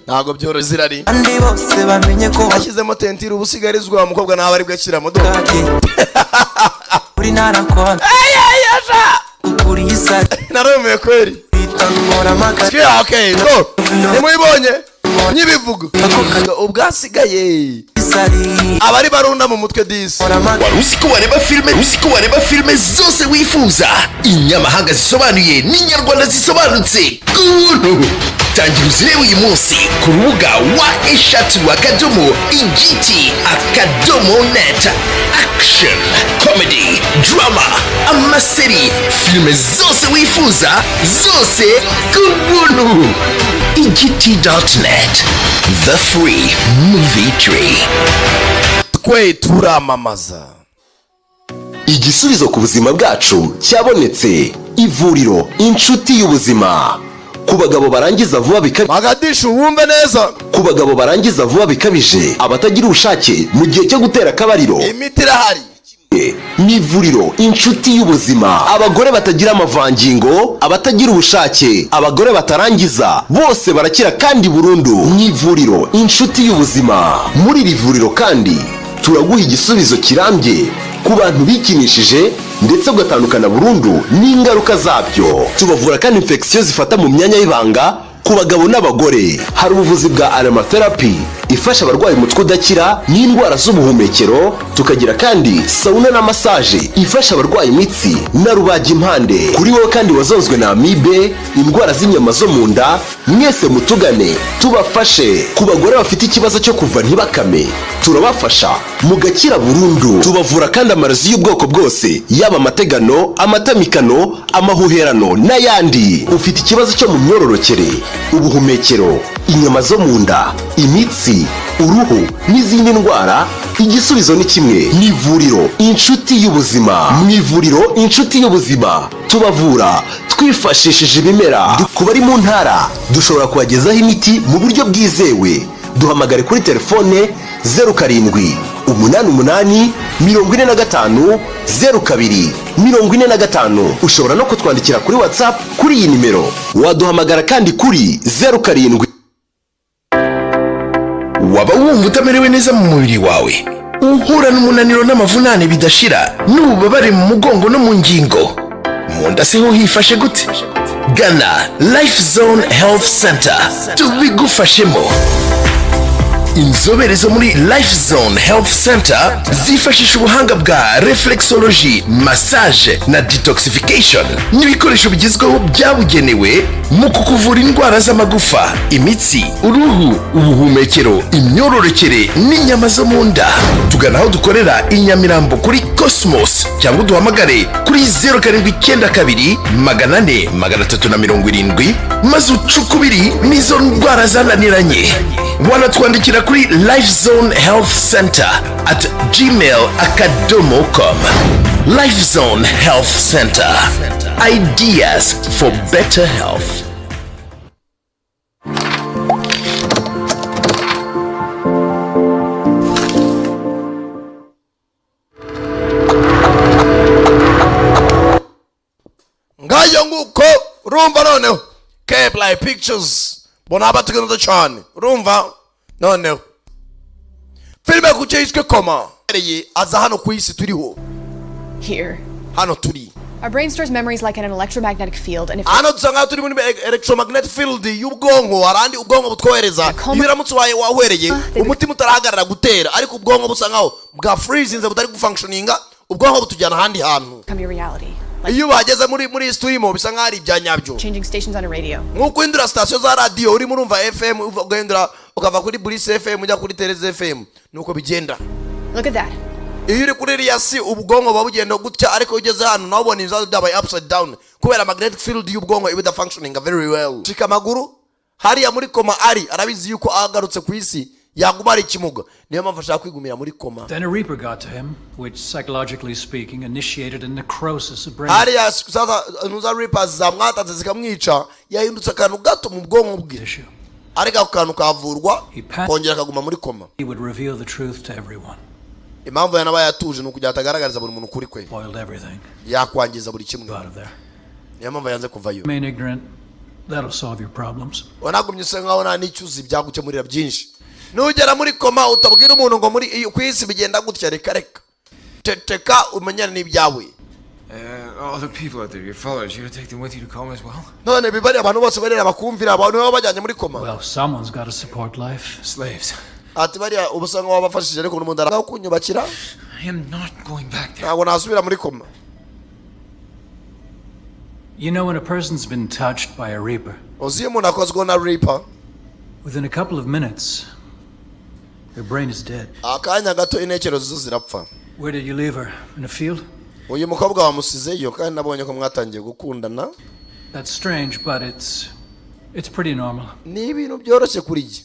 ntago byoroshye zirari andi bose bamenye ko ashyizemo tentire ubusigarizwa umukobwa nawe ari bwakira modoka uri narakwana ukuri isa narumeye kweri itanora maka okay go nimuyibonye nyibivuga ubwasigaye abari barunda mu mutwe disi warusiko wareba filme zose wifuza inyamahanga zisobanuye n'inyarwanda zisobanutse kuntu tangira uzirebe uyu munsi ku rubuga wa eshatu akadomo igiti akadomo net action comedy drama amaseri filme zose wifuza zose kuntu igiti.net the free movie tree. Twe turamamaza igisubizo ku buzima bwacu cyabonetse ivuriro inshuti y'ubuzima ku bagabo barangiza vuba bikabije magadishu wumve neza ku bagabo barangiza vuba bikabije abatagira ubushake mu gihe cyo gutera akabariro imiti irahari ni ivuriro inshuti y'ubuzima abagore batagira amavangingo abatagira ubushake abagore batarangiza bose barakira kandi burundu ni ivuriro inshuti y'ubuzima muri iri vuriro kandi turaguha igisubizo kirambye ku bantu bikinishije ndetse ugatandukana burundu n'ingaruka zabyo tubavura kandi infection zifata mu myanya y'ibanga ku bagabo n'abagore hari ubuvuzi bwa aromatherapy ifasha abarwayi umutwe udakira n'indwara z'ubuhumekero tukagira kandi sauna na massage ifasha abarwayi imitsi na rubagimpande kuri wowe kandi wazonzwe na amibe indwara z'inyama zo mu nda mwese mutugane tubafashe ku bagore bafite ikibazo cyo kuva ntibakame turabafasha mugakira burundu tubavura kandi amarozi y'ubwoko bwose yaba amategano amatamikano amahuherano n'ayandi ufite ikibazo cyo mu myororokere ubuhumekero inyama zo mu nda imitsi uruhu n'izindi ndwara igisubizo ni kimwe ni ivuriro inshuti y'ubuzima mu ivuriro inshuti y'ubuzima tubavura twifashishije ibimera ku bari mu ntara dushobora kubagezaho imiti mu buryo bwizewe duhamagare kuri telefone 0788 45 02 45 ushobora no kutwandikira kuri WhatsApp kuri iyi nimero waduhamagara kandi kuri 07 waba wumva utamerewe neza mu mubiri wawe uhura n'umunaniro n'amavunane bidashira n'ububabare mu mugongo no mu ngingo mu nda se ho hifashe gute gana Life Zone Health Center tubigufashemo inzobere zo muri Life Zone Health Center zifashisha ubuhanga bwa reflexology massage na detoxification n'ibikoresho bigezweho byabugenewe mu kukuvura indwara z'amagufa imitsi uruhu ubuhumekero imyororokere n'inyama zo mu nda tugana aho dukorera i Nyamirambo kuri Cosmos cyangwa duhamagare kuri 0792 400 370 maze ucukubiri n'izo ndwara zananiranye wanatwandikira kuri Life Zone Health Center at gmail.com. Life Zone Health Center. Ideas for better health. ngayo nguko rumva noneho K-Play Pictures bona abategana cyane rumva noneho filime kucyo yiswe koma aza hano ku isi turiho here hano turi our brain stores memories like in an electromagnetic field and if hano dusanga turi muri electromagnetic field y'ubwonko arandi ubwonko butwohereza ibiramutse wahwereye umutima utarahagarara gutera ariko ubwonko busangaho bwa freezing butari gufunctioninga ubwonko butujyana handi hantu iyo bageze muri studio bisa nka ari ibyanyabyo changing stations on a radio nkuko indura station za radio uri murumva FM ugahindura ukava kuri Bulise FM ujya kuri Tereze FM nuko bigenda look at that iyo uri kuri riyasi ubwonko babugenda gutya ariko ugeze hano nawe ubona inzazo dabaye upside down kubera magnetic field y'ubwonko iba functioning very well shika maguru hariya muri koma ari arabizi yuko agarutse ku isi yaguma ari kimuga niyo mpamvu ashaka kwigumira muri koma. Then a reaper got to him, which psychologically speaking initiated a necrosis of brain. Hariya sasa nuza reapers zamwataze zikamwica yahindutse akantu gato mu bwonko bwe ariko akantu kavurwa kongera kaguma muri koma. He would reveal the truth to everyone. Impamvu yanaba yatuje nukugira atagaragariza buri muntu kuri kwe Boiled everything. yakwangiza buri kimwe Out of there. niyo mpamvu yanze kuvayo. Remain ignorant That'll solve your problems. wanagumye usa nkaho nta n'icyuzi byagukemurira byinshi. Nugera muri koma utabwira umuntu ngo muri ku isi bigenda gutya, reka reka teteka umenyane n'ibyawe. All the people out there, your followers, you're gonna take them with you to coma as well? None bibari abantu bose barera bakumvira abantu baba bajyanye muri koma. Well, someone's got to support life. Slaves. Ati bariya ubusanga wabafashije ariko n'umuntu araka kunyubakira. I am not going back there. Ntabwo nasubira muri koma. You know, when a person's been touched by a reaper, Uziye umuntu akozwe na reaper, within a couple of minutes, their brain is dead. akanya gato intekerezo zo zirapfa. Where did you leave her? In a field? Uyu mukobwa wamusizeyo kandi nabonye ko mwatangiye gukundana. That's strange, but it's pretty normal. Ni ibintu byoroshye kuri jye.